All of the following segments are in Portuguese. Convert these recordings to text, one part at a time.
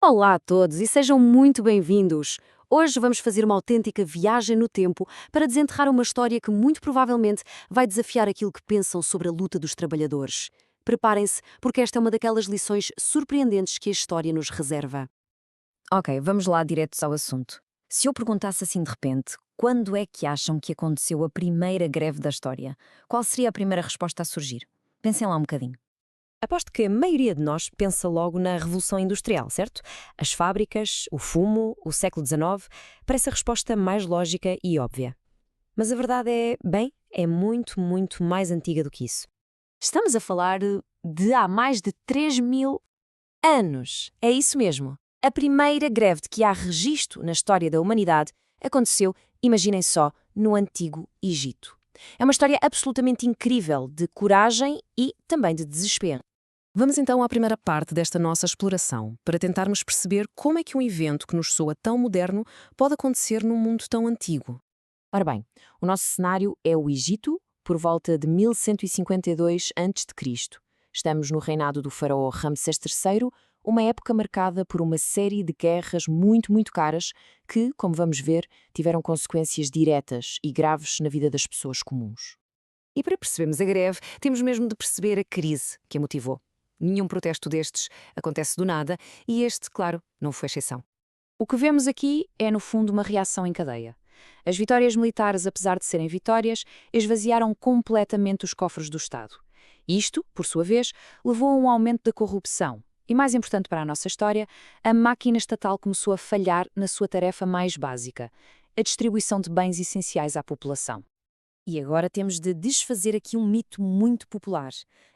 Olá a todos e sejam muito bem-vindos! Hoje vamos fazer uma autêntica viagem no tempo para desenterrar uma história que muito provavelmente vai desafiar aquilo que pensam sobre a luta dos trabalhadores. Preparem-se, porque esta é uma daquelas lições surpreendentes que a história nos reserva. Ok, vamos lá diretos ao assunto. Se eu perguntasse assim de repente, quando é que acham que aconteceu a primeira greve da história? Qual seria a primeira resposta a surgir? Pensem lá um bocadinho. Aposto que a maioria de nós pensa logo na Revolução Industrial, certo? As fábricas, o fumo, o século XIX, parece a resposta mais lógica e óbvia. Mas a verdade é muito, muito mais antiga do que isso. Estamos a falar de há mais de 3.000 anos. É isso mesmo. A primeira greve de que há registro na história da humanidade aconteceu, imaginem só, no Antigo Egito. É uma história absolutamente incrível de coragem e também de desespero. Vamos então à primeira parte desta nossa exploração, para tentarmos perceber como é que um evento que nos soa tão moderno pode acontecer num mundo tão antigo. Ora bem, o nosso cenário é o Egito, por volta de 1152 a.C. Estamos no reinado do faraó Ramsés III, uma época marcada por uma série de guerras muito, muito caras que, como vamos ver, tiveram consequências diretas e graves na vida das pessoas comuns. E para percebermos a greve, temos mesmo de perceber a crise que a motivou. Nenhum protesto destes acontece do nada e este, claro, não foi exceção. O que vemos aqui é, no fundo, uma reação em cadeia. As vitórias militares, apesar de serem vitórias, esvaziaram completamente os cofres do Estado. Isto, por sua vez, levou a um aumento da corrupção. E, mais importante para a nossa história, a máquina estatal começou a falhar na sua tarefa mais básica, a distribuição de bens essenciais à população. E agora temos de desfazer aqui um mito muito popular.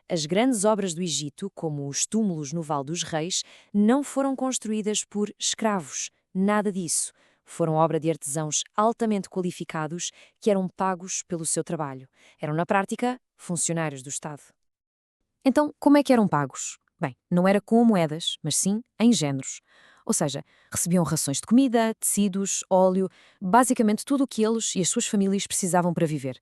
As grandes obras do Egito, como os túmulos no Vale dos Reis, não foram construídas por escravos. Nada disso. Foram obra de artesãos altamente qualificados que eram pagos pelo seu trabalho. Eram, na prática, funcionários do Estado. Então, como é que eram pagos? Bem, não era com moedas, mas sim em géneros. Ou seja, recebiam rações de comida, tecidos, óleo, basicamente tudo o que eles e as suas famílias precisavam para viver.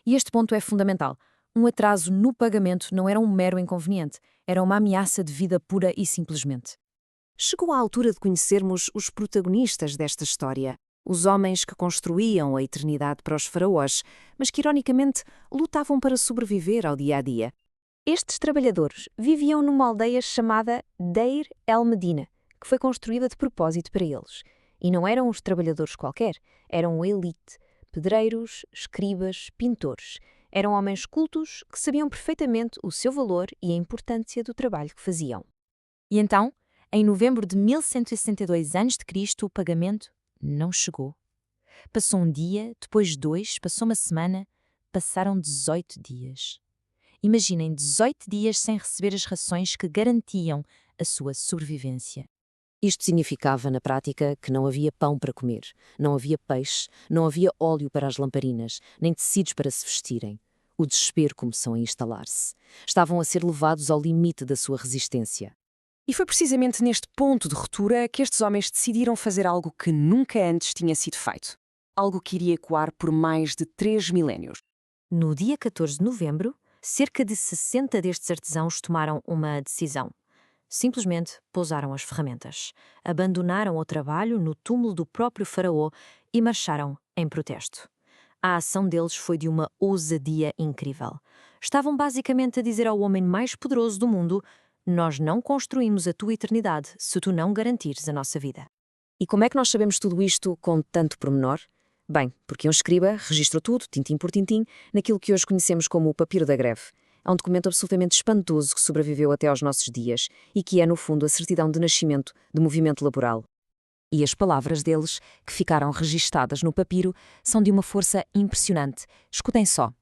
E este ponto é fundamental. Um atraso no pagamento não era um mero inconveniente, era uma ameaça de vida pura e simplesmente. Chegou a altura de conhecermos os protagonistas desta história, os homens que construíam a eternidade para os faraós, mas que, ironicamente, lutavam para sobreviver ao dia a dia. Estes trabalhadores viviam numa aldeia chamada Deir el-Medina, que foi construída de propósito para eles. E não eram os trabalhadores qualquer, eram a elite, pedreiros, escribas, pintores. Eram homens cultos que sabiam perfeitamente o seu valor e a importância do trabalho que faziam. E então, em novembro de 1162 a.C., o pagamento não chegou. Passou um dia, depois dois, passou uma semana, passaram 18 dias. Imaginem 18 dias sem receber as rações que garantiam a sua sobrevivência. Isto significava, na prática, que não havia pão para comer, não havia peixe, não havia óleo para as lamparinas, nem tecidos para se vestirem. O desespero começou a instalar-se. Estavam a ser levados ao limite da sua resistência. E foi precisamente neste ponto de ruptura que estes homens decidiram fazer algo que nunca antes tinha sido feito. Algo que iria ecoar por mais de 3 milénios. No dia 14 de novembro, cerca de 60 destes artesãos tomaram uma decisão. Simplesmente pousaram as ferramentas, abandonaram o trabalho no túmulo do próprio faraó e marcharam em protesto. A ação deles foi de uma ousadia incrível. Estavam basicamente a dizer ao homem mais poderoso do mundo: nós não construímos a tua eternidade se tu não garantires a nossa vida. E como é que nós sabemos tudo isto com tanto pormenor? Bem, porque um escriba registrou tudo, tintim por tintim, naquilo que hoje conhecemos como o Papiro da Greve. É um documento absolutamente espantoso que sobreviveu até aos nossos dias e que é, no fundo, a certidão de nascimento do movimento laboral. E as palavras deles, que ficaram registadas no papiro, são de uma força impressionante. Escutem só.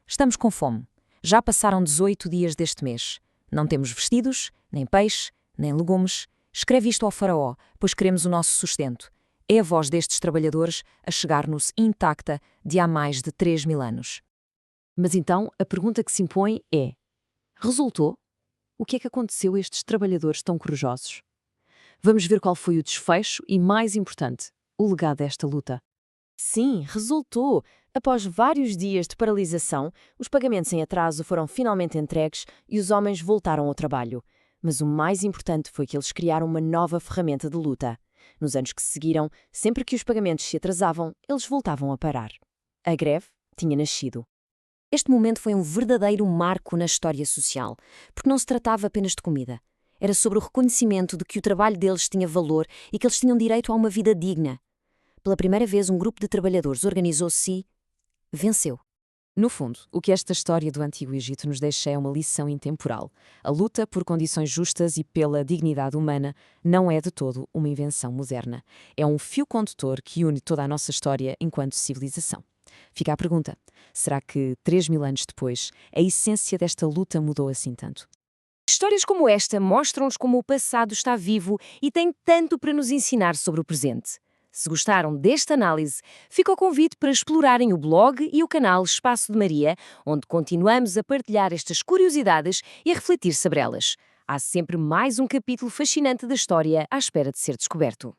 Estamos com fome. Já passaram 18 dias deste mês. Não temos vestidos, nem peixe, nem legumes. Escreve isto ao faraó, pois queremos o nosso sustento. É a voz destes trabalhadores a chegar-nos intacta de há mais de 3.000 anos. Mas então, a pergunta que se impõe é: resultou? O que é que aconteceu a estes trabalhadores tão corajosos? Vamos ver qual foi o desfecho e, mais importante, o legado desta luta. Sim, resultou! Após vários dias de paralisação, os pagamentos em atraso foram finalmente entregues e os homens voltaram ao trabalho. Mas o mais importante foi que eles criaram uma nova ferramenta de luta. Nos anos que se seguiram, sempre que os pagamentos se atrasavam, eles voltavam a parar. A greve tinha nascido. Este momento foi um verdadeiro marco na história social, porque não se tratava apenas de comida. Era sobre o reconhecimento de que o trabalho deles tinha valor e que eles tinham direito a uma vida digna. Pela primeira vez, um grupo de trabalhadores organizou-se e venceu. No fundo, o que esta história do Antigo Egito nos deixa é uma lição intemporal. A luta por condições justas e pela dignidade humana não é de todo uma invenção moderna. É um fio condutor que une toda a nossa história enquanto civilização. Fica a pergunta: será que 3.000 anos depois a essência desta luta mudou assim tanto? Histórias como esta mostram-nos como o passado está vivo e tem tanto para nos ensinar sobre o presente. Se gostaram desta análise, fica o convite para explorarem o blog e o canal Espaço de Maria, onde continuamos a partilhar estas curiosidades e a refletir sobre elas. Há sempre mais um capítulo fascinante da história à espera de ser descoberto.